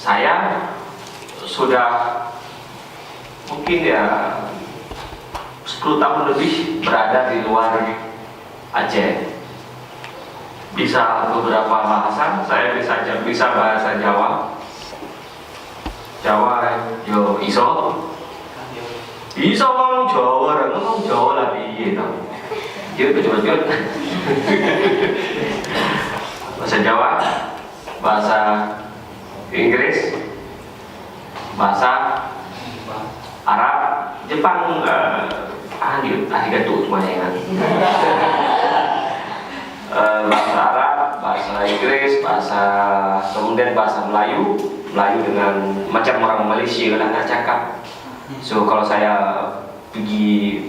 Saya sudah mungkin ya 10 tahun lebih berada di luar Aceh. Bisa beberapa bahasa, saya bisa bahasa Jawa. Jawa yo iso. Iso ngomong Jawa, ngomong Jawa lah piye to. Yo betul-betul. Bahasa Jawa, bahasa Inggris, bahasa Arab, Jepang, arigato semuanya. Bahasa Arab, bahasa Inggris, kemudian bahasa Melayu dengan macam orang Malaysia lah nak cakap. So kalau saya pergi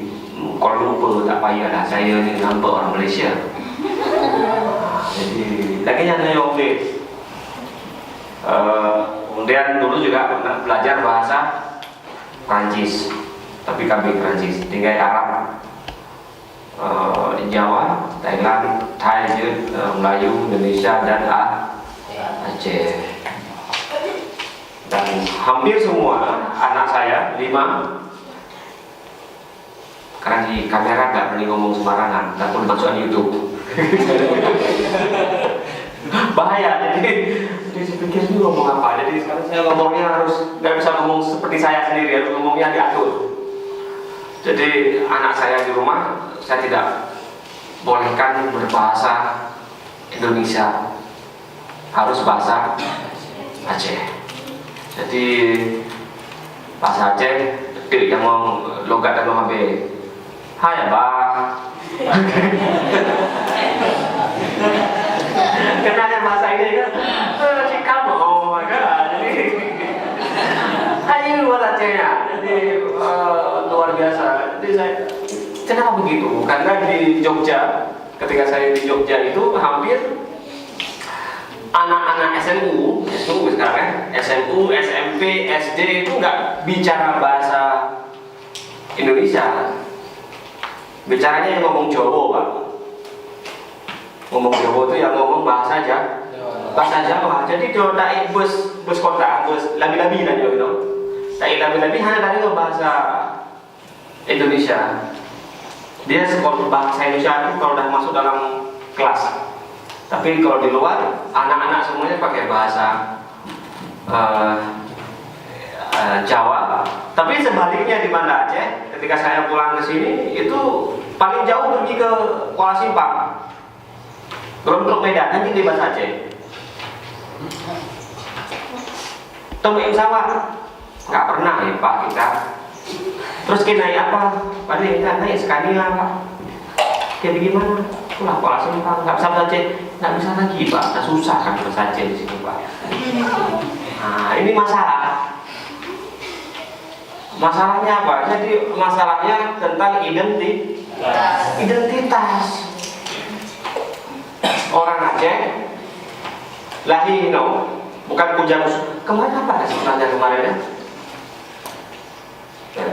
Kuala Lumpur tak payah lah, saya ni nampak orang Malaysia. Jadi lagi yang saya boleh. Kemudian dulu juga pernah belajar bahasa Prancis, tapi kami Prancis, tinggal Arab, Jawa, Thailand, Thai, Melayu, Indonesia, dan Aceh. Dan hampir semua anak saya 5, karena di kamera nggak berani ngomong sembarangan, tak pun masuk YouTube. Bahaya, jadi saya pikir ini ngomong apa, jadi sekarang saya ngomongnya harus nggak bisa ngomong seperti saya sendiri, harus ngomongnya diatur. Jadi anak saya di rumah saya tidak bolehkan berbahasa Indonesia, harus bahasa Aceh. Jadi bahasa Aceh yang mau logat dan mau habis. Hai abah. Kenanya bahasa ini kan cikal mau maka jadi ayo bahasa Aceh ya. Jadi luar biasa. Jadi saya kenapa begitu? Karena di Jogja, ketika saya di Jogja itu hampir anak-anak SMU sekarang SMU, SMP, SD itu nggak bicara bahasa Indonesia, bicaranya yang ngomong Jawa, Pak. Ngomong Jawa itu yang ngomong bahasa Jawa. Jadi kalau tak bus kota, bus labi-labi kan gitu. Tak labi-labi hanya tadi bahasa Indonesia. Dia sekolah bahasa Indonesia itu kalau udah masuk dalam kelas. Tapi kalau di luar, anak-anak semuanya pakai bahasa Jawa. Tapi sebaliknya di Banda Aceh, ketika saya pulang ke sini, itu paling jauh pergi ke Kuala Simpang, Gromblok Medan, nanti di bahasa Aceh. Tomik pesawat, nggak pernah ya Pak kita. Terus kita naik apa? Paling kita naik sekali lah Pak. Kayak bagaimana? Itulah Kuala Simpang, nggak bisa bahasa Aceh, nggak bisa lagi Pak, nggak susah kan bahasa Aceh di sini Pak. Nah ini masalah. Masalahnya apa? Jadi masalahnya tentang identitas. Orang Aceh, Lahino, bukan Pujang. Kemarin apa sebenarnya kemarin ya?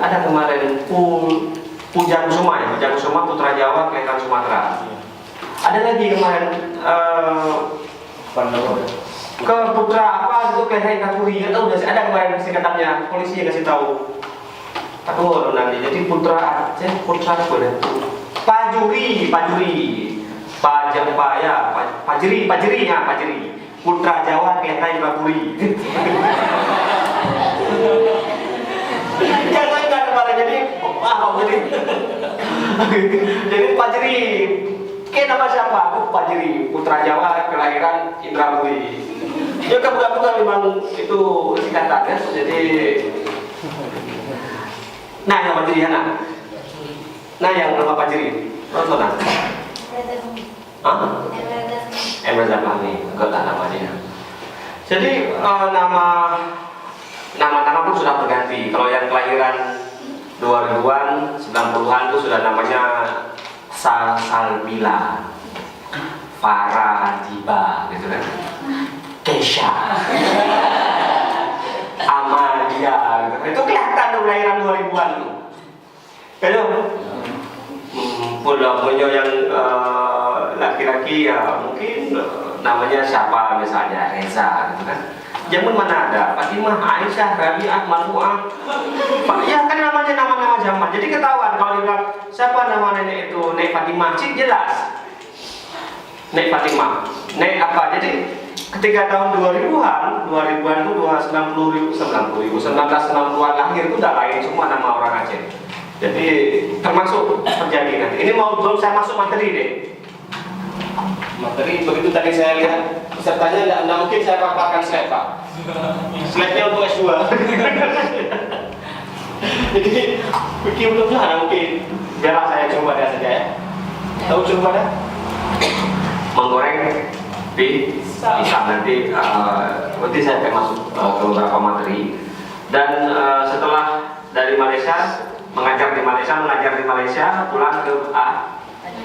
Ada kemarin Pujang Kusuma ya, Pujang Kusuma Putra Jawa Kelahiran Sumatera. Ada lagi kemarin ke Putra apa itu Kelahiran Kakuri, nggak tahu ada kemarin singkatannya, polisi yang kasih tahu. Aku nanti jadi Putra Aceh, Putra apa ya? Pajuri, Putra Jawa Kelahiran Kakuri. Jangan nggak kemarin jadi Pajeri. Nama siapa? Aku Pajeri, Putra Jawa kelahiran Indrapuri. Ya kebuka-buka memang itu singkatan ya. Jadi nah yang Pajeri ya nah yang nama Pajeri nonton nah Emreza Fahmi, enggak tak namanya. Jadi nama pun sudah berganti. Kalau yang kelahiran 2000-an, 90-an itu sudah namanya Salsabila, Farah Diba, gitu kan, Kesha, Amalia, gitu. Itu kelihatan tuh kelahiran 2000-an tuh. Kalau pulau punya yang laki-laki ya mungkin namanya siapa misalnya Reza gitu kan. Zaman mana ada Fatimah, Aisyah, Rabi'ah, Marfu'ah. Ya kan namanya nama-nama zaman. Jadi ketahuan kalau dibilang siapa nama nenek itu, Nek Fatimah, cik jelas. Nek Fatimah, Nek apa? Jadi ketika tahun 2000-an itu 1960-an lahir itu udah lain semua nama orang Aceh. Jadi termasuk terjadi nanti. Ini belum saya masuk materi deh. Materi begitu tadi saya lihat pesertanya tidak mungkin saya paparkan slide Pak. Slide-nya untuk S2. Jadi pikir belum ada mungkin. Biarlah saya coba dia saja ya. Tahu coba dah? Menggoreng bisa nanti saya akan masuk ke beberapa materi. Dan setelah dari Malaysia mengajar di Malaysia pulang ke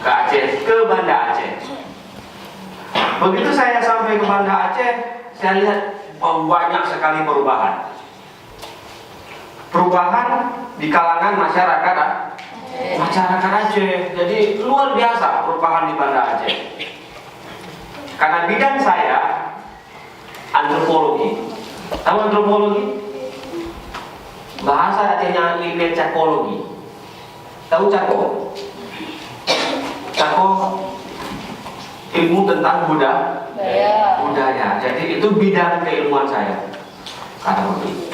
Aceh, ke Banda Aceh. Begitu saya sampai ke Banda Aceh, saya lihat banyak sekali perubahan di kalangan masyarakat Aceh. Jadi luar biasa perubahan di Banda Aceh. Karena bidang saya antropologi. Tahu antropologi? Bahasa Acehnya ilmu cakologi. Tahu cako? Cako ilmu tentang budaya. Jadi itu bidang keilmuan saya. Kata begitu.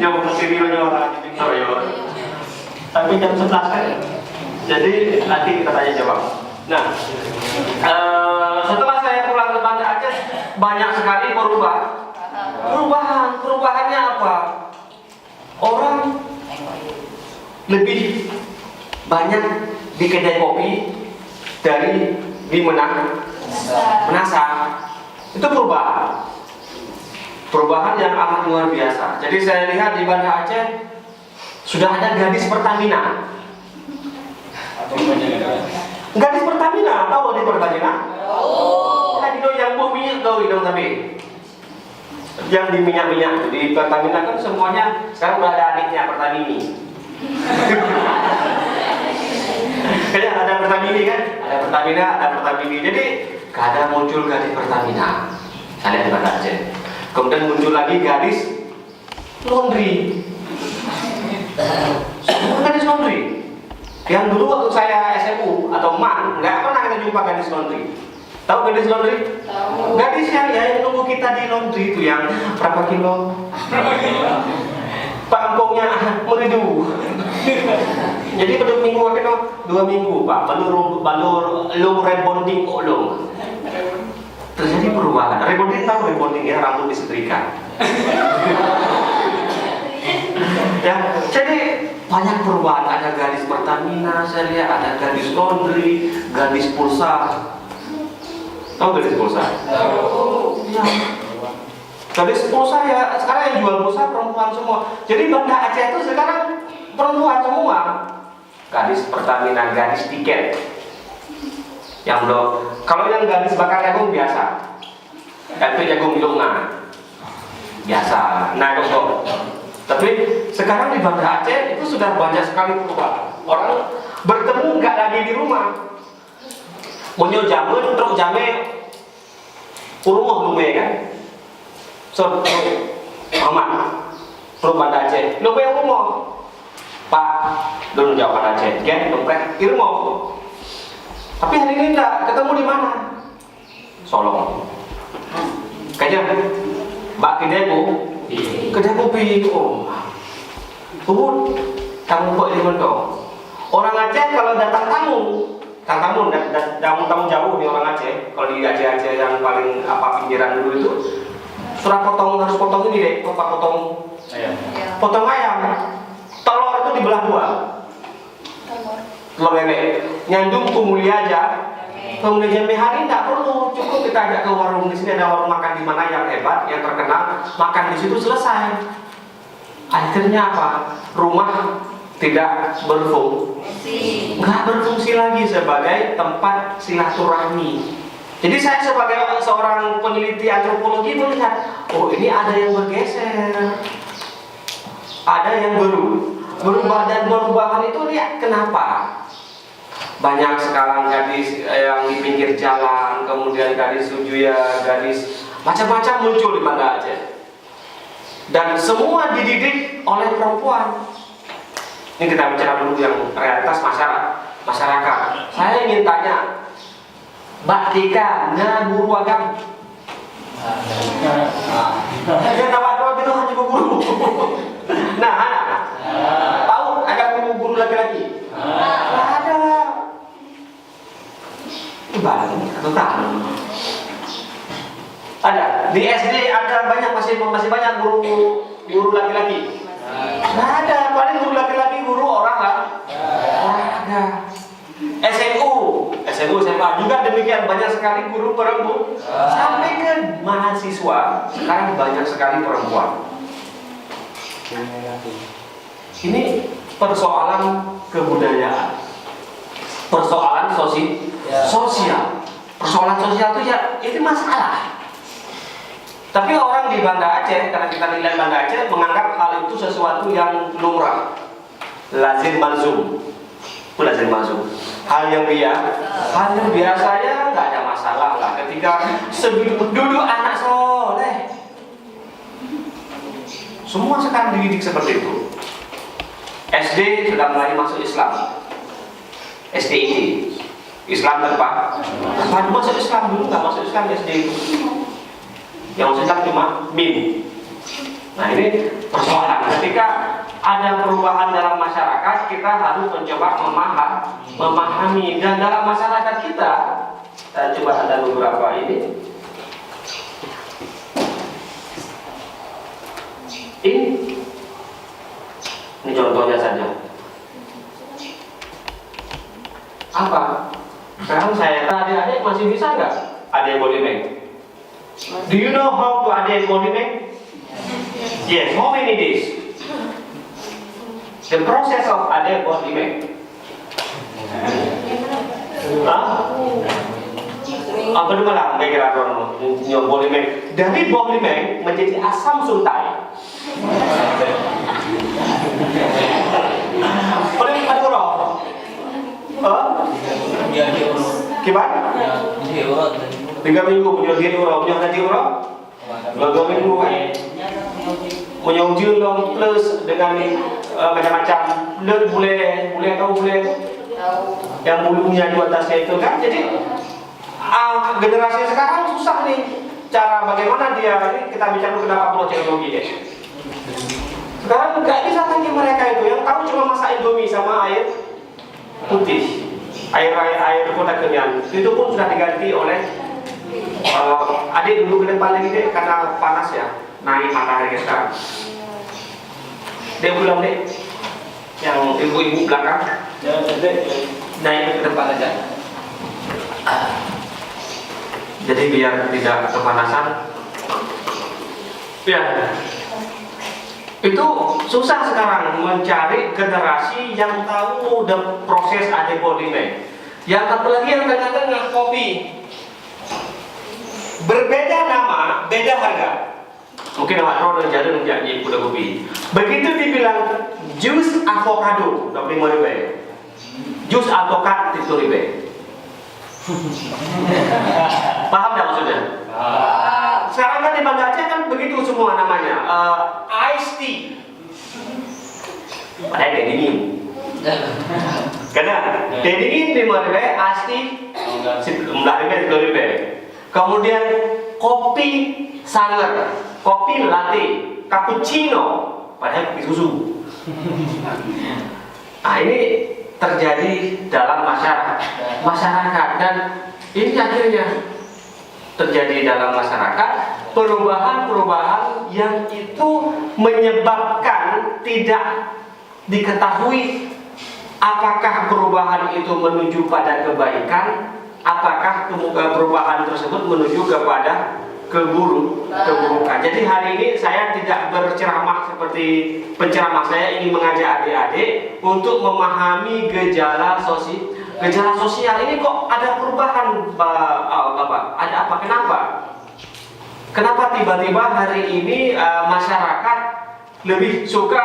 Nyamuk sendiri orang tapi jam 11 kan. Jadi nanti kita tanya jawab. Nah, setelah saya pulang ke Banda Aceh, banyak sekali perubahannya apa? Orang lebih banyak di kedai kopi dari di Menasah. Itu perubahan yang amat luar biasa. Jadi saya lihat di Banda Aceh sudah ada gadis Pertamina. Gadis Pertamina, tahu gadis Pertamina? Tadi yang minyak tahu dong tapi yang di minyak di Pertamina kan semuanya sekarang udah ada adiknya Pertamini. Kayaknya ada Pertamini kan? Ada Pertamini. Jadi kadang muncul gadis Pertamina. Saya lihat di Banda Aceh. Kemudian muncul lagi gadis laundry. Semua gadis laundry. Yang dulu waktu saya SMU atau MAN nggak pernah kita jumpa gadis laundry. Tahu gadis laundry? Tahu. Gadis yang nunggu kita di laundry itu yang berapa kilo? Pak Angkongnya meridu. Jadi pada minggu akhirnya 2 minggu Pak balur rebonding ulung. Terjadi perubahan. Rebonding tahu rebonding ya, rambut disetrika. Ya, jadi banyak perubahan. Ada gadis Pertamina, saya lihat ada gadis laundry, gadis pulsa. Tahu gadis pulsa? Tahu. Ya. Gadis pulsa ya, sekarang yang jual pulsa perempuan semua. Jadi Banda Aceh itu sekarang perempuan semua. Gadis Pertamina, gadis tiket. Yang belum. Kalau yang gadis bakar jagung biasa. Tapi jagung lunga. Biasa. Nah, dong. Tapi sekarang di Banda Aceh itu sudah banyak sekali perubahan. Orang bertemu nggak lagi di rumah. Munyo jamun, truk jame, urumuh lume kan? So, Muhammad, truk Banda Aceh, lume urumuh. Pak, dulu jawab Banda Aceh, kan? Dompet, irmo. Tapi hari ini enggak, ketemu di mana? Solo. Kayaknya Mbak kedai kopi. Kamu kok di mana? Orang Aceh kalau datang tamu jauh nih orang Aceh. Kalau di Aceh yang paling pinggiran dulu itu, harus potong ini deh, potong ayam. Telur itu dibelah 2. Telur bebek, nyandung kumuli aja. Kemudian jam hari nggak perlu, cukup kita ajak ke warung. Di sini ada warung makan di mana yang hebat, yang terkenal, makan di situ selesai. Akhirnya apa? Rumah tidak berfungsi lagi sebagai tempat silaturahmi. Jadi saya sebagai seorang peneliti antropologi melihat, oh ini ada yang bergeser, ada yang berubah, dan perubahan itu lihat kenapa? Banyak sekarang gadis yang di pinggir jalan, kemudian gadis sujuya, gadis macam-macam muncul di Banda Aceh. Dan semua dididik oleh perempuan. Ini kita bicara dulu yang realitas masyarakat. Saya ingin tanya, Mbak Tika, nah guru agama. Dia tahu itu hanya guru. Nah, anak, tahu ada guru laki-laki? Ada. Ibarat atau tahu? Ada. Di SD ada banyak, masih banyak guru laki-laki. Nggak ada, paling guru laki-laki guru orang lah. Ada. SMU, SMA juga demikian, banyak sekali guru perempuan. Sampai ke mahasiswa sekarang banyak sekali perempuan. Ini persoalan kebudayaan, persoalan sosial. Persoalan sosial itu ya ini masalah. Tapi orang di Banda Aceh, karena kita nilai Banda Aceh, menganggap hal itu sesuatu yang lumrah, lazim malzum. Itu lazim malzum. Hal yang biasa ya nggak ada masalah lah. Ketika duduk anak soleh, semua sekarang dididik seperti itu. SD sudah mulai masuk Islam. SDIT, Islam tanpa masuk Islam, dulu nggak masuk Islam SD itu. Yang sedang cuma min. Nah ini persoalan. Ketika ada perubahan dalam masyarakat, kita harus mencoba memahami. Dan dalam masyarakat kita, saya coba ada beberapa ini. Ini contohnya saja. Apa? Sekarang saya adik-adik masih bisa nggak? Adik body bank. Do you know how to add body bank? Yes. How many days? The process of add body bank. Apa dulu malam? Kira-kira orang body bank. Dari body bank menjadi asam sultai. Ada orang? Gimana? 3 minggu punya dia orang, punya haji orang 2 minggu kan? Punya ujian long plus dengan macam-macam bule tahu bule itu? Yang bulunya di atasnya itu kan? Jadi generasi sekarang susah nih cara bagaimana dia, ini kita bicara kenapa teknologi deh. Sekarang nggak bisa lagi mereka itu, yang tahu cuma masak indomie sama air putih, air kota kenyal. Itu pun sudah diganti oleh adik dulu ke depan lagi deh, karena panas ya, naik matahari sekarang. Dia pulang deh, yang ibu-ibu belakang, naik ke depan aja. Jadi biar tidak kepanasan. Ya, itu susah sekarang mencari generasi yang tahu proses body bank. Yang satu lagi yang tengah-tengah kopi. Berbeda nama, beda harga. Mungkin awak tahu dan jadi menjadi kuda kopi. Begitu dibilang jus avocado, 25 ribu. Jus alpukat 30 ribu. Paham tak maksudnya? Sekarang kan di Banda Aceh kan begitu semua namanya. Iced tea. Padahal teh dingin. Karena teh dingin 5 ribu, iced tea 10 ribu. Kemudian kopi sanger, kopi latte, cappuccino, padahal kopi susu. Nah ini terjadi dalam masyarakat dan ini akhirnya terjadi dalam masyarakat perubahan-perubahan yang itu menyebabkan tidak diketahui apakah perubahan itu menuju pada kebaikan, apakah perubahan tersebut menuju kepada keburukan. Jadi hari ini saya tidak berceramah seperti penceramah, saya ingin mengajak adik-adik untuk memahami gejala gejala sosial ini kok ada perubahan, Bapak? Ada apa? Kenapa? Kenapa tiba-tiba hari ini masyarakat lebih suka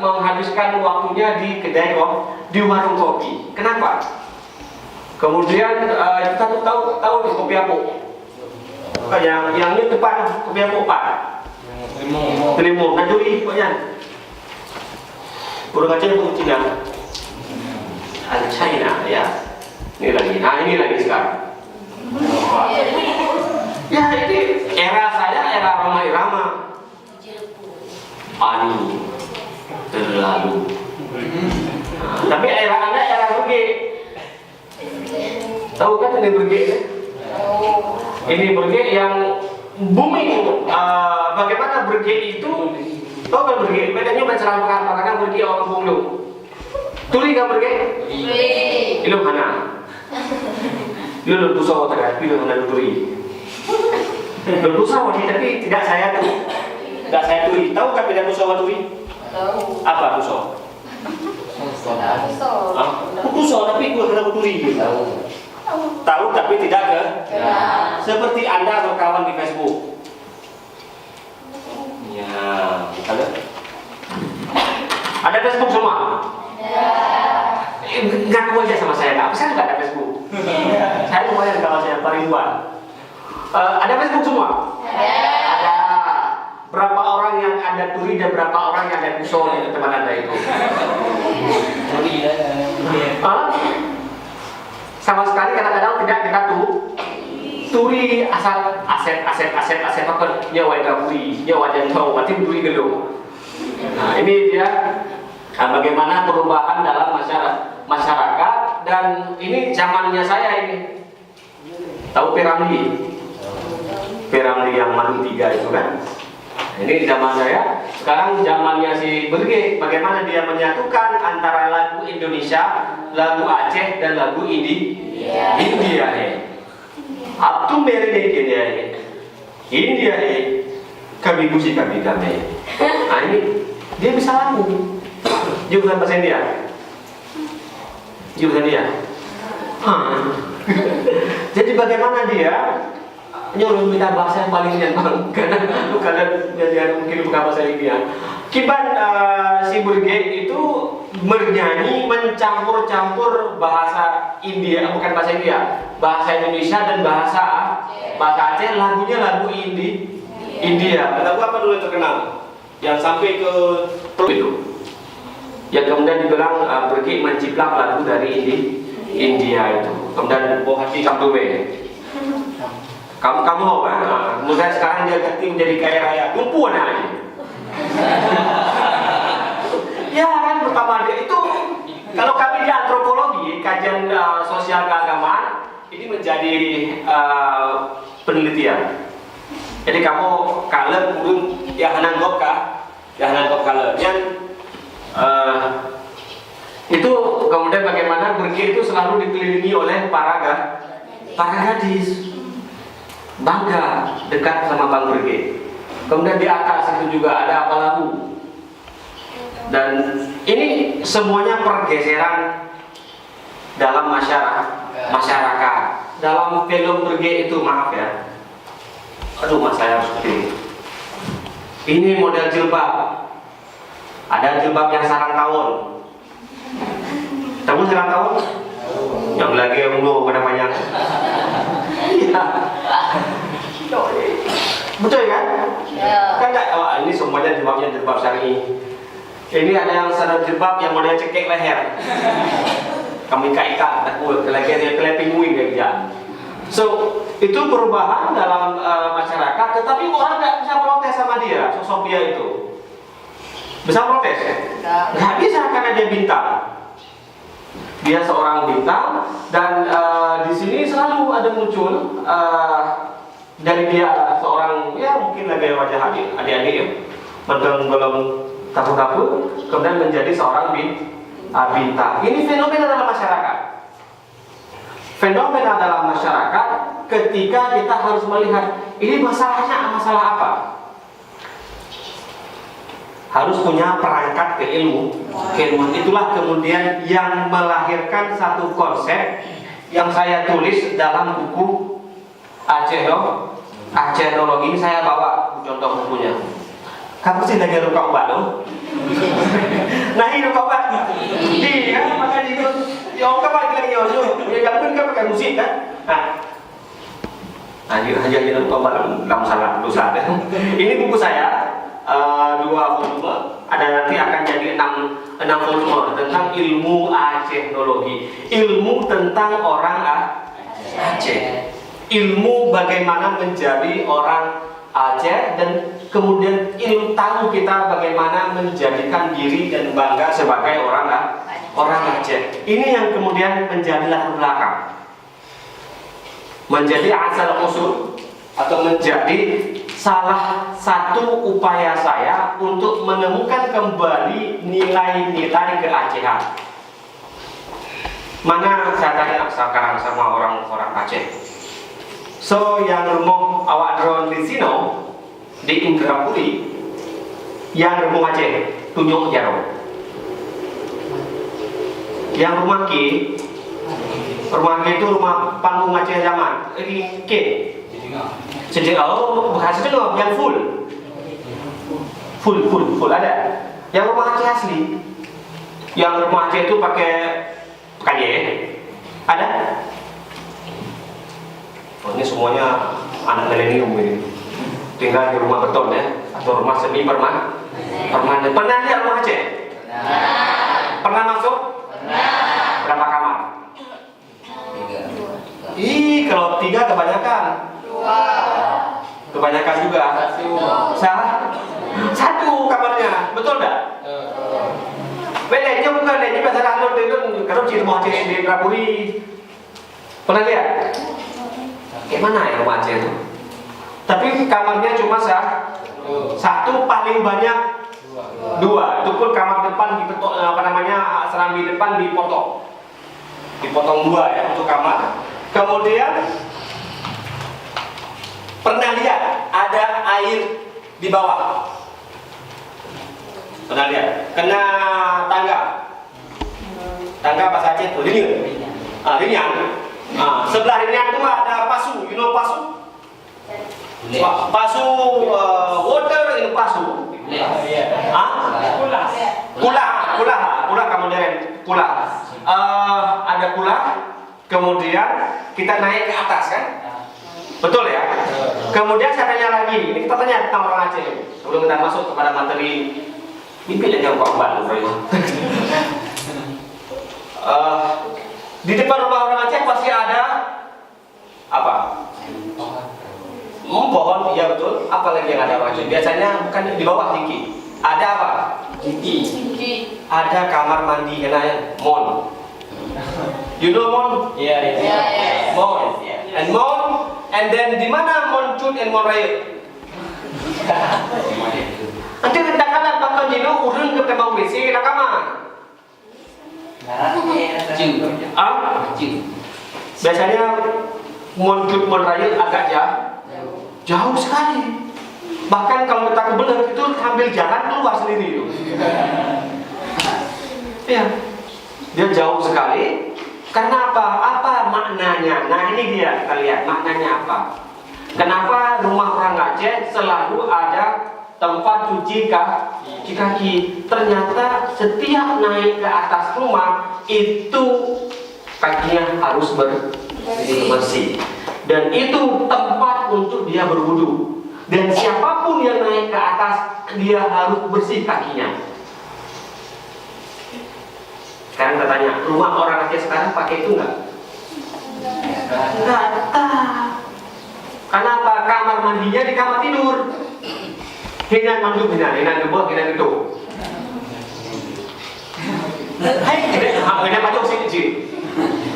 menghabiskan waktunya di kedai di warung kopi? Kenapa? Kemudian kita tahu di kopi apuk. Yang ini depan kopi apuk Pak. Terima, najuri pokoknya. Burung kacang burung Cina. Ada China ya. Ini lagi. Nah ini lagi sekarang. Ya ini era saya era Roma Irama. Ani terlalu. Tapi era Anda era Berge. Tahu kan ini Berge? Ini Berge yang booming. Bagaimana Berge itu? Tahu kan Berge? Bedanya macam makanan Berge orang Bunglung. Turi kan Berge? Ilmu mana? Ilmu pusau tak? Ilmu mana turi? Ilmu pusau tapi tidak saya tuh. Tidak saya turi. Tahu kan beda pusau sama turi? Tahu. Apa pusau? Pusau tapi gua kena turi. Tahu tapi tidak ke? Seperti Anda berkawan di Facebook. Ya, ada Facebook semua? Ngaku aja sama saya, nggak? Saya nggak ada Facebook. Saya lumayan kalau saya perinduan. Ada Facebook semua? Ada. Berapa orang yang ada turi dan berapa orang yang ada pusau di teman Anda itu? Sama sekali kadang-kadang tidak kita turi asal aset apa nyawa turi nyawa jantung mati turi gelung. Nah ini dia bagaimana perubahan dalam masyarakat dan ini zamannya saya ini. Tahu Piramli yang Manu 3 itu kan? Ini zaman saya. Sekarang zamannya si Berge. Bagaimana dia menyatukan antara lagu Indonesia, lagu Aceh dan lagu India. Abtu mere India kami musik kami. Nah ini dia bisa lagu. Dia bukan bahasa India. Jadi bagaimana dia nyuruh minta bahasa yang paling nyaman karena dia mungkin bukan bahasa India. Kiban si Berge itu bernyanyi mencampur-campur bahasa India, bukan bahasa India, bahasa Indonesia dan bahasa Aceh. Lagunya lagu India. Lagu apa dulu yang terkenal? Yang sampai ke itu. Yang kemudian dibilang Berge menciplak lagu dari India itu. Kemudian Bohati Kamtume. Kamu mau kan? Kemudian sekarang dia ganti menjadi kaya raya. Tumpuan aja. Ya kan pertama dia itu kalau kami di antropologi kajian sosial keagamaan ini menjadi penelitian. Jadi kamu kalau kemudian ya hananggop kalau yang itu kemudian bagaimana Berge itu selalu dikelilingi oleh para gadis. Bangga dekat sama Bang Berge. Kemudian di atas itu juga ada Apalahu. Dan ini semuanya pergeseran dalam masyarakat. Dalam film Berge itu, maaf ya. Aduh mas saya harus pilih. Ini model jilbab. Ada jilbab yang sarang tawon. Tahu sarang tawon? Yang lagi yang belum pada banyak. Iya. Betul kan? Ya. Kan enggak, ini semuanya jilbab syar'i. Ini ada yang sarung jilbab yang model cekek leher. Kami ikat takut lagi dia keleping wing dia. So, itu perubahan dalam masyarakat, tetapi orang nggak bisa protes sama dia, sosok dia itu. Bisa protes? Nggak bisa karena dia bintang. Dia seorang bintang dan di sini selalu ada muncul dari dia seorang ya mungkin lagi wajah adik-adik ya, belum tapu-tapu, kemudian menjadi seorang bintang. Ini fenomena dalam masyarakat. Fenomena dalam masyarakat ketika kita harus melihat ini masalahnya masalah apa. harus punya perangkat keilmuan. Itulah kemudian yang melahirkan satu konsep yang saya tulis dalam buku Acenologi. Ini saya bawa contoh bukunya. Kamu sih lagi ruka obat dong? Nah ini ruka obat. Iya, makanya itu. Ya kamu lagi yoyo. Ya jangan kan pakai musik kan? Nah, hanya ruka obat dalam salah dosa. Ini buku saya. 2 volume, ada nanti akan jadi 6 volume tentang ilmu Acenologi, ilmu tentang orang Aceh, ilmu bagaimana menjadi orang Aceh, dan kemudian ilmu tahu kita bagaimana menjadikan diri dan bangga sebagai orang Aceh. Ini yang kemudian menjadi latar belakang, menjadi asal usul atau menjadi salah satu upaya saya untuk menemukan kembali nilai-nilai keacehan. Mana saya tanya sekarang sama orang-orang Aceh. So yang rumah awak drone di sini di Indrapuri, yang rumah Aceh tunjuk jaro. Yang rumah Ki itu rumah panggung Aceh zaman. Ini K. Jadi bekas itu loh, yang full ada. Yang rumah Aceh asli, yang rumah Aceh itu pakai kaye, ada. Oh, ini semuanya anak milenium ini, tinggal di rumah beton ya, atau rumah semi permanen. Pernah lihat rumah Aceh? Pernah masuk? Berapa kamar? 3. Kalau 3 kebanyakan. Kebanyakan juga. Salah. 1 kamarnya, betul enggak? Bedanya bukan, ini pasal anu itu kalau di rumah Aceh di Indrapuri. Pernah lihat? Kayak mana ya rumah Aceh itu? Tapi kamarnya cuma 1, paling banyak 2. Itu pun kamar depan dipetok, serambi depan dipotong 2 ya untuk kamar. Kemudian pernah lihat ada air di bawah? Pernah lihat? Kena tangga bahasa Aceh itu ringan. Sebelah ringan itu ada pasu, you know pasu? Pasu water itu pasu. Kulah kemudian kulah. Ada kulah, kemudian kita naik ke atas kan? Betul ya? Kemudian saya tanya lagi, ini kita tanya tentang orang Aceh sebelum kita masuk kepada materi mimpi dan jauh obat. Di depan rumah orang Aceh pasti ada apa? Pohon, iya betul. Apalagi yang ada orang Aceh? Biasanya bukan di bawah tinggi. Ada apa? Tinggi. Ada kamar mandi mon. You know mon? Yeah. Mon. And mon. And then di mana mon cut and mon raya? Nanti kadang-kadang bakal jino urun ke tempat WC nak kamar. Biasanya mon cut mon raya agak jauh sekali. Bahkan kalau kita kebelet itu ambil jalan keluar sendiri itu. Ya, dia jauh sekali. Karena apa? Apa maknanya? Nah ini dia, kita lihat maknanya apa. Kenapa rumah orang Aceh selalu ada tempat cuci kaki? Ternyata setiap naik ke atas rumah itu kakinya harus bersih. Dan itu tempat untuk dia berwudu. Dan siapapun yang naik ke atas, dia harus bersih kakinya. Sekarang kita tanya, rumah orang Aceh sekarang pakai itu enggak? Enggak tahu. Kenapa? Kamar mandinya di kamar tidur. Hinan manduk hinan gebok, hinan gedung. Hai, hinan manduk sih.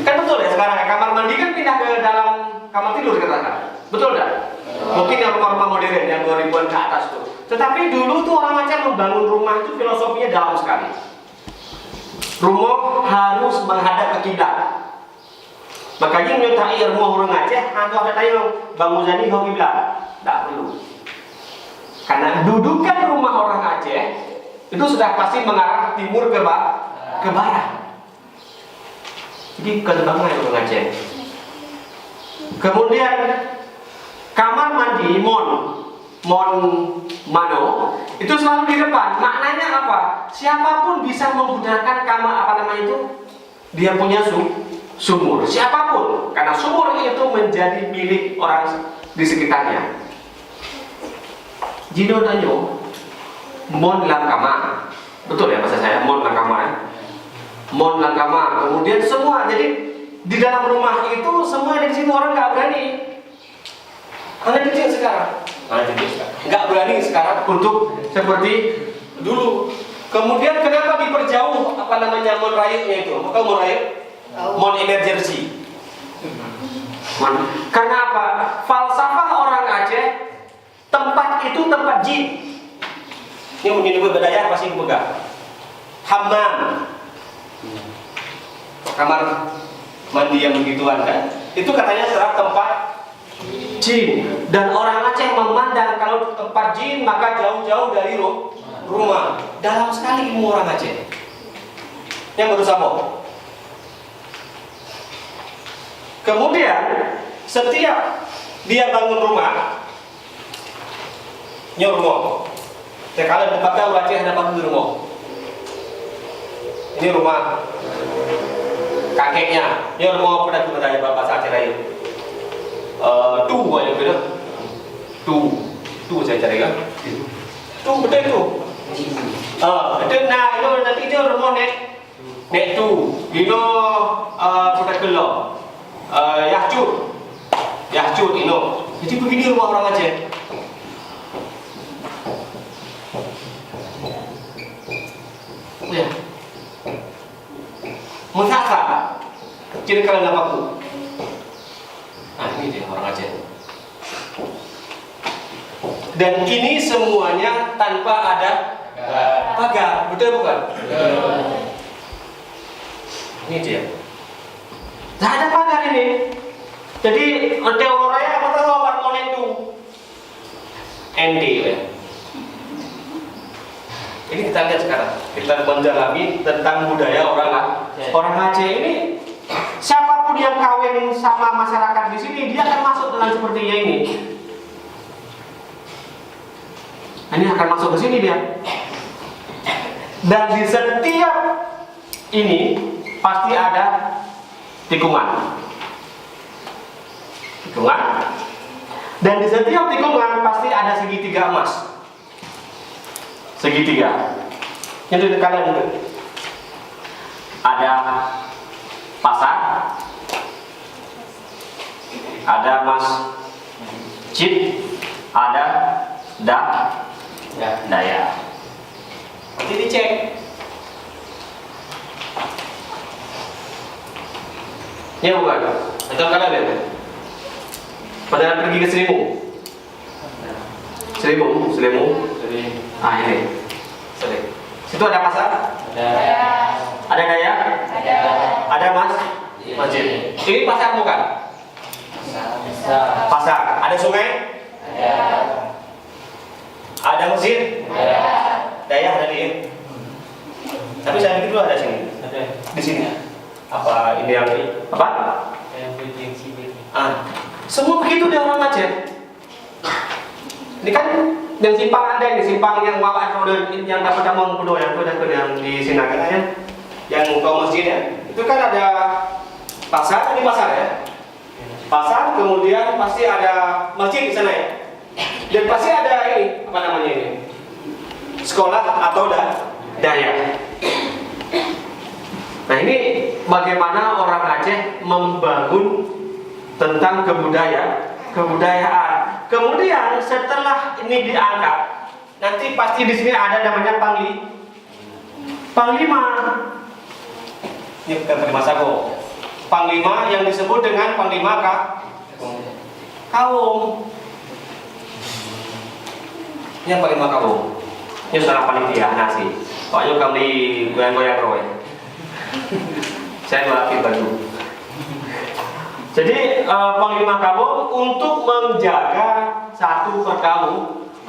Kan betul ya sekarang kamar mandi kan pindah ke dalam kamar tidur katakan. Betul enggak? Mungkin yang rumah-rumah modern yang 2000-an ke atas tuh. Tetapi dulu tuh orang Aceh membangun rumah itu filosofinya dalam sekali. Rumah harus menghadap ke kiblat. Makanya nyontai rumah orang Aceh, hantu ada tayang bangun jadi ke kiblat. Tak perlu. Karena dudukan rumah orang Aceh itu sudah pasti mengarah timur ke barat. Jadi kelebangan orang Aceh. Kemudian kamar mandi mon mano itu selalu di depan. Maknanya apa? Siapapun bisa menggunakan kamar itu, dia punya sumur. Siapapun, karena sumur itu menjadi milik orang di sekitarnya. Jino danyo mon langkama, betul ya bahasa saya, mon langkama. Mon langkama. Kemudian semua, jadi di dalam rumah itu semua ada di situ, orang nggak berani. Karena kecil sekarang, nggak berani sekarang untuk seperti dulu. Kemudian kenapa diperjauh mon rayuknya itu? Maka mon rayuk, mon emergency. Karena apa? Falsafah orang Aceh, tempat itu tempat jin. Ini mungkin berbeda pasti pegang. Hammam, kamar mandi yang begituan kan? Itu katanya serap tempat jin. Dan orang Aceh memandang kalau tempat jin maka jauh-jauh dari rumah. Dalam sekali ilmu orang Aceh. Yang berusaha. Kemudian setiap dia bangun rumah, nyormo. Sekali tempatnya orang Aceh dapat di rumah. Ini rumah kakeknya. Nyormo pada kemudian bapak Aceh lain. Tu yang beda. Tu saya cari kan. Tu betul tu. Betul. Nah itu nanti dia rumah nek tu. Ino pada keluar. Yahcut ino. Jadi begini rumah orang Aceh. Ya. Musaka. Kira kalian apa bu? Nah ini dia orang Aceh. Dan ini semuanya tanpa ada pagar, betul bukan? Ini dia. Tidak ada pagar ini. Jadi teoraya apa tahu apa monen itu? ND ya. Ini kita lihat sekarang. Kita mendalami tentang budaya orang Aceh ini. Siapapun yang kawin sama masyarakat di sini, dia akan masuk dalam sepertinya ini. Ini akan masuk ke sini dia. Dan di setiap ini pasti ada tikungan. Dan di setiap tikungan pasti ada segitiga emas. Segitiga. Ini kalian itu. Ada pasar, ada masjid, ada daya. Nanti dicek. Ya bukan? Atau kalian lihat? Pada pergi ke Serimu. Ah ini. Situ ada pasar? Ada daya? Ada masjid. Ini pasar bukan? Pasar. Ada sungai? Ada masjid? Daya ada di. Tapi saya pikir dulu ada sini. Di sini. Apa ini yang apa? Semua begitu di orang Aceh. Ini kan yang simpang ada ini, simpang yang bawa yang dapat damang kudo yang di sini kan yang ke masjid ya. Itu kan ada pasar, ini pasar ya. Pasar, kemudian pasti ada masjid di sana ya. Dan pasti ada ini, apa namanya ini? Sekolah atau daya. Nah ini bagaimana orang Aceh membangun tentang kebudayaan. Kemudian setelah ini diangkat, nanti pasti di sini ada namanya panglima. Ini bukan panglima sago. Panglima yang disebut dengan panglima kaum. Ini yang panglima kaum. Ini seorang panitia nasi. Pokoknya kamu di goyang-goyang roy. Saya ngelapin baju. Jadi panglima kaum untuk menjaga satu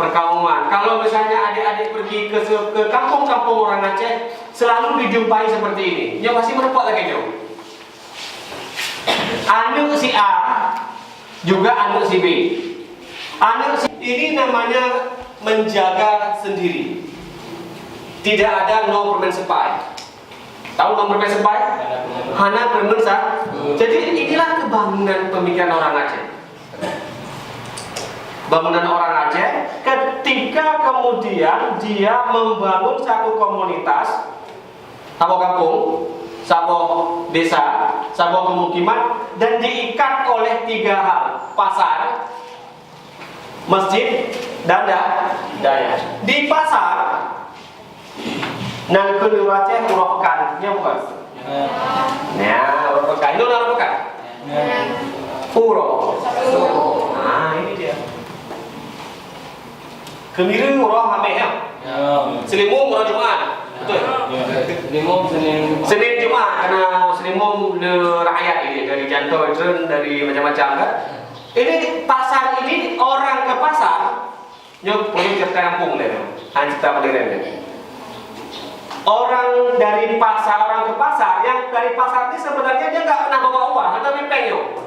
perkauman. Kalau misalnya adik-adik pergi ke kampung-kampung orang Aceh, selalu dijumpai seperti ini. Nyo pasti merupakan lagi nyo. Anu si A juga anu si B. Anu si ini namanya menjaga sendiri. Tidak ada no permen sepai. Tahu no permen sepai? Hana permen sah. Jadi inilah kebangunan pemikiran orang Aceh. Bangunan orang Aceh ketika kemudian dia membangun satu komunitas, satu kampung, satu desa, satu pemukiman, dan diikat oleh 3 hal: pasar, masjid, dan daya. Di pasar, nang kedua Aceh urang pekan, nya bukan? Nah, urang pekan, itu urang pekan. Uro. Nah, ini dia. Kemiri urang hameh ya. Selimung urang Jumat. Betul. Senin Jumat karena selimung rakyat ini dari jantung dari macam-macam kan. Ini pasar ini orang ke pasar nyok boleh cerita kampung deh. Cerita modern. Orang dari pasar, orang ke pasar, yang dari pasar ini sebenarnya dia nggak pernah bawa uang atau mepeng yo.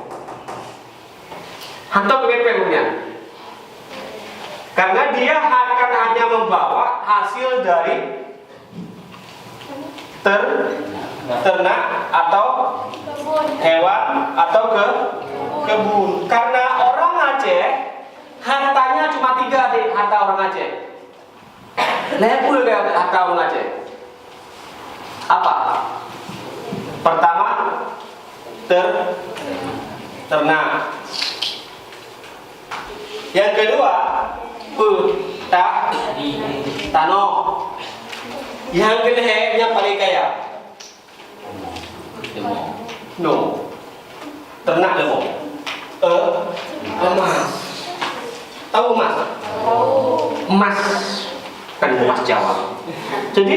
Atau mepengnya. Karena dia akan hanya membawa hasil dari ternak atau hewan atau kebun. Karena orang Aceh hartanya cuma 3 deh, harta orang Aceh. Lepul kayak harta orang Aceh. Apa? Pertama ternak. Yang kedua tanah. Yang kedua yang paling kaya no ternak lemong. Emas. Tahu emas? Emas kan emas Jawa. Jadi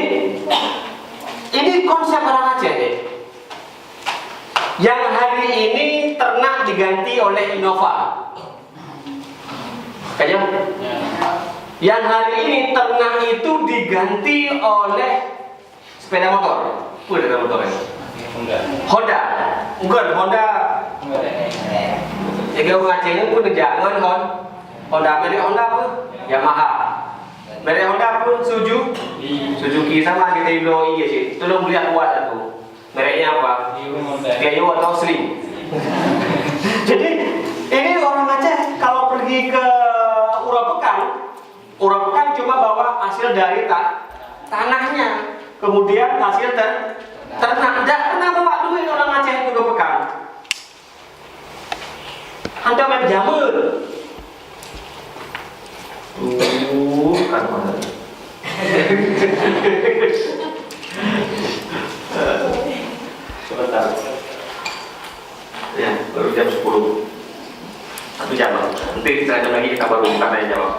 ini konsep orang Aceh deh. Yang hari ini ternak diganti oleh Innova. Kayaknya yang hari ini ternak itu diganti oleh sepeda motor. Sepeda motor ya? Honda. Bukan Honda. Jadi orang Aceh ini pun jangan Honda. Merek Honda apa? Yamaha. Merek Honda apa? Suzuki sama kita bilang iya sih. Tolong lihat buat satu. Mereknya apa? Gayo atau Slim. Jadi ini orang Aceh kalau pergi ke Urang Pekan cuma bawa hasil dari tanahnya, kemudian hasil ternak. Tidak pernah bawa duit orang Aceh itu ke Pekan. Anda main jamur. Kan mana? Sebentar. Ya, baru jam 10. 1 jam. Nanti setengah jam lagi kita baru tanya jawab.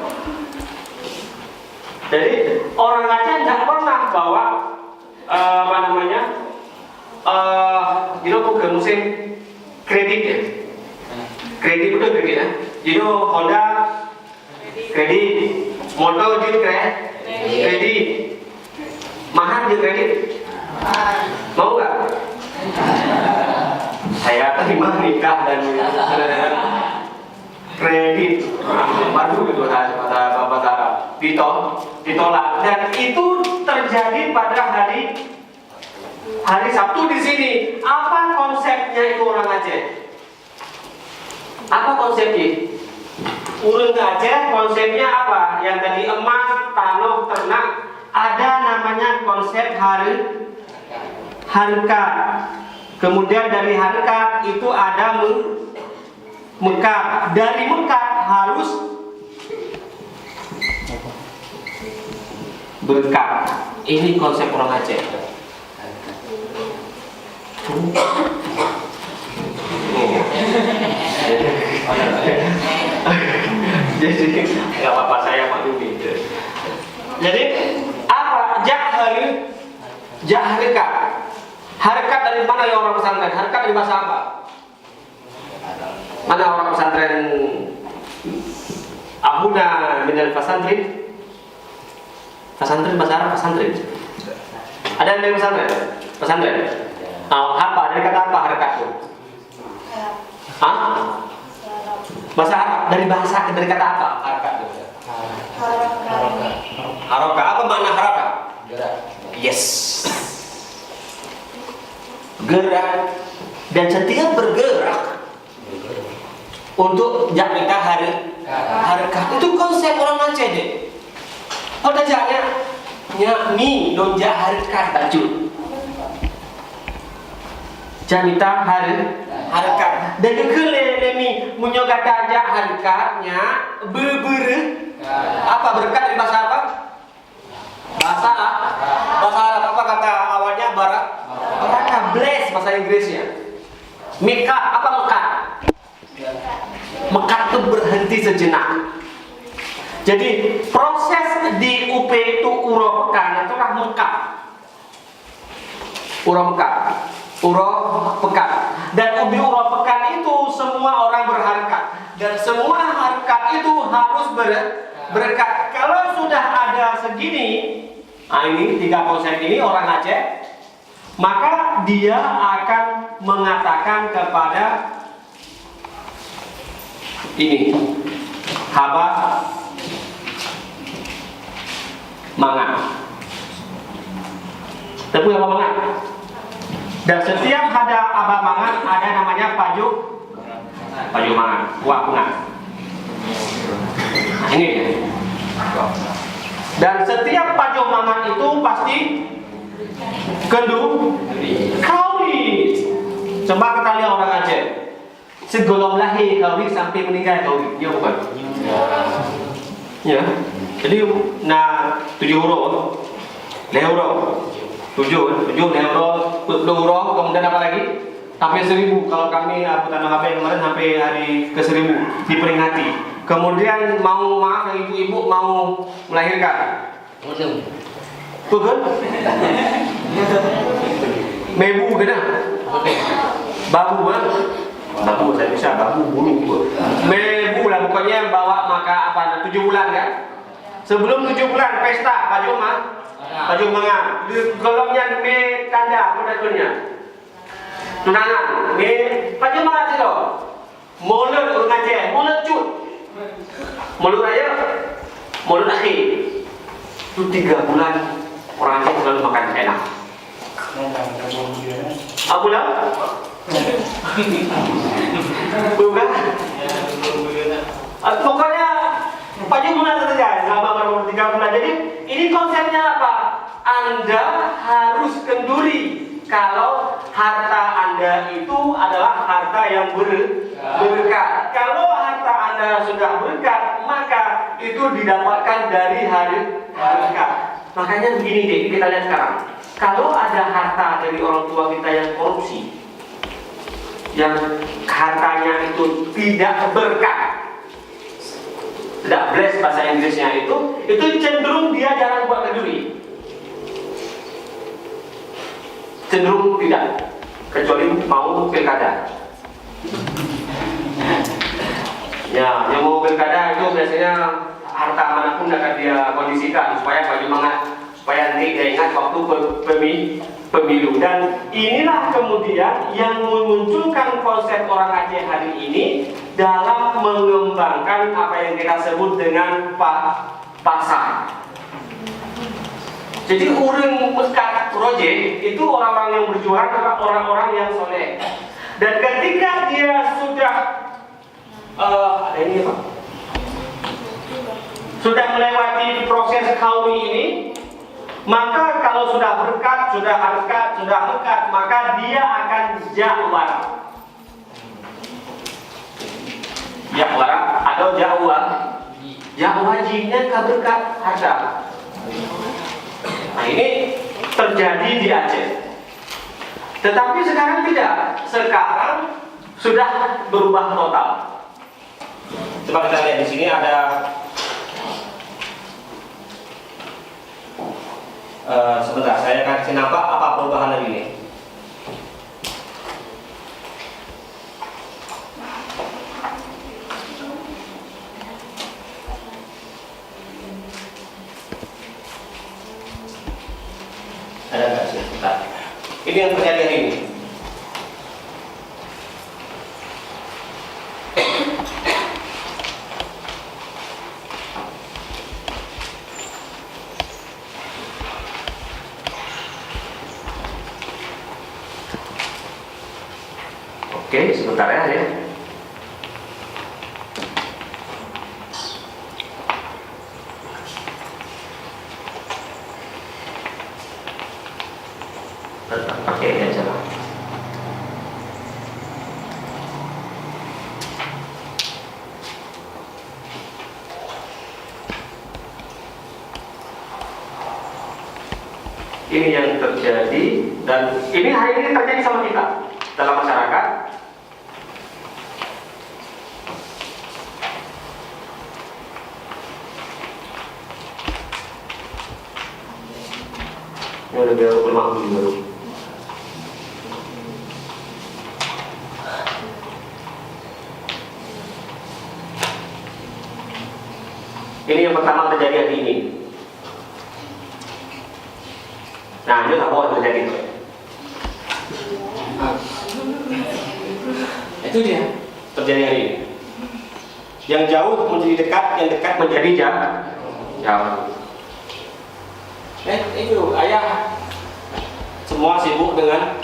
Jadi orang Aceh tidak pernah bawa ke musim kredit ya. Kredit itu kredit ya. Jadi Honda kredit, motor juga kredit, mahal juga kredit. Mau nggak? Saya terima nikah dan kredit baru gitu bahasa Arab ditolak, dan itu terjadi pada hari Sabtu di sini. Apa konsepnya itu orang Aceh? Apa konsepnya? Urang Aceh konsepnya apa? Yang tadi emas, tanah, ternak, ada namanya konsep harkat. Kemudian dari harkat itu ada mekat. Dari mekat harus berkat. Ini konsep orang Aceh. Jadi nggak apa-apa, saya maklumi. Jadi apa? Harkat. Harkat dari mana ya orang pesantren? Harkat dari bahasa apa? Mana orang pesantren Abuna minal fasantrin. Fasantrin bahasa Arab pesantren. Ada yang dari pesantren? Pesantren. Apa? Dari kata apa harokat itu? Hah? Bahasa Arab. Dari kata apa harokat itu? Harokat. Apa makna harokat? Gerak. Yes. Gerak. Dan setiap bergerak untuk jakmita harokat itu konsep orang Aceh deh. Oh dajaknya mi nonjak harokat baju. Jamita harokat. Dan juga lemi munyogata ajak harokatnya apa berkat dari bahasa apa? Bahasa Arab apa kata awalnya baraka bless bahasa Inggrisnya. Mekat apa mekat? Mekat itu berhenti sejenak. Jadi proses di UP itu uro pekan itu kan mekat. Uro pekan. Dan ubi uro pekan itu semua orang berharkat. Dan semua harkat itu harus berkat. Kalau sudah ada segini, ini 3 konsep ini orang Aceh, maka dia akan mengatakan kepada ini haba mangan. Tepu haba mangan. Dan setiap ada haba mangan ada namanya paju mangan, kuah pungan. Nah, ini. Dan setiap paju mangan itu pasti kauri. Coba kita lihat orang Aceh. Segolong lahir kauri sampai meninggal kauri. Ya bukan? Ya. Jadi 7 huruf. 2 huruf. 7 huruf, 10 huruf, kemudian apa lagi? Sampai 1000. Kalau kami abutan HP kemarin sampai hari ke 1000 diperingati. Kemudian mau maaf ibu-ibu mau melahirkan. Bukan? Mebu kena. Babu kan? Babu saya bisa babu bulu. Mebu lah pokoknya bawa maka apa 7 bulan kan? Sebelum 7 bulan pesta baju mangan. Golongnya me tanda mudah-mudahnya. Tunangan me baju mangan sih loh. Mulut orang Aceh, mulut cut. Mulut aja, mulut akhir. Itu 3 bulan orang Aceh selalu makan enak. Apa lah? Bukan? Pokoknya pagi bulan saja selama baru 3 bulan. Jadi ini konsepnya apa? Anda harus kenduri kalau harta Anda itu adalah harta yang berkat. Kalau harta Anda sudah berkat, maka itu didapatkan dari harkat. Makanya begini deh, kita lihat sekarang. Kalau ada harta dari orang tua kita yang korupsi, yang hartanya itu tidak berkat, tidak bless bahasa Inggrisnya itu cenderung dia jarang buat kenduri. Cenderung tidak, kecuali mau pilkada. Ya, yang mau pilkada itu biasanya harta manapun akan dia kondisikan supaya supaya nanti dia ingat waktu pemilu. Dan inilah kemudian yang memunculkan konsep orang Aceh hari ini dalam mengembangkan apa yang kita sebut dengan pasar. Jadi orang Mekat Roje itu orang-orang yang berjuang, orang-orang yang soleh. Dan ketika dia sudah ada ini Pak, sudah melewati proses kawi ini, maka kalau sudah berkat, sudah harkat, sudah mekat, maka dia akan jawar atau jawajinya keberkat harta. Nah ini terjadi di Aceh. Tetapi sekarang tidak. Sekarang sudah berubah total. Coba kita lihat di sini ada sebentar, saya kasih nampak apa perubahan lagi ini. Ini yang terjadi hari ini. Oke, sebentar ya. Tetap pakai aja lah. Ini yang terjadi, dan ini hari ini terjadi sama kita dalam masyarakat. Ini udah biar 50 baru. Ini yang pertama terjadi hari ini. Nah, ini nggak boleh terjadi. Itu dia terjadi hari ini. Yang jauh menjadi dekat, yang dekat menjadi jauh. Itu ayah semua sibuk dengan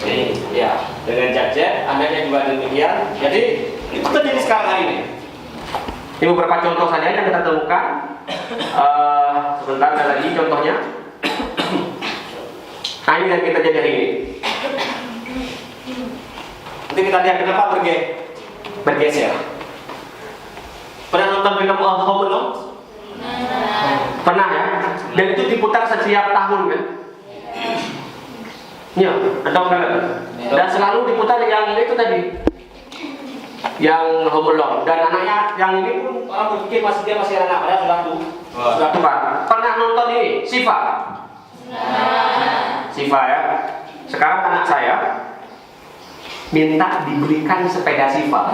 ini, ya, dengan gadget, anaknya juga demikian. Jadi itu terjadi sekarang hari ini. Ini beberapa contoh saja yang kita temukan. Sebentar ada lagi contohnya. Nah, ini yang kita jadi hari ini. Nanti kita lihat kenapa bergeser. Pernah nonton film Home Alone? Pernah ya? Dan itu diputar setiap tahun kan? Iya, ada kan? Dan selalu diputar yang itu tadi, yang Home Alone. Dan anaknya yang ini pun orang berpikir dia masih anak, padahal sudah tua. Pernah nonton ini Siva? Siva ya. Sekarang anak saya minta dibelikan sepeda Siva.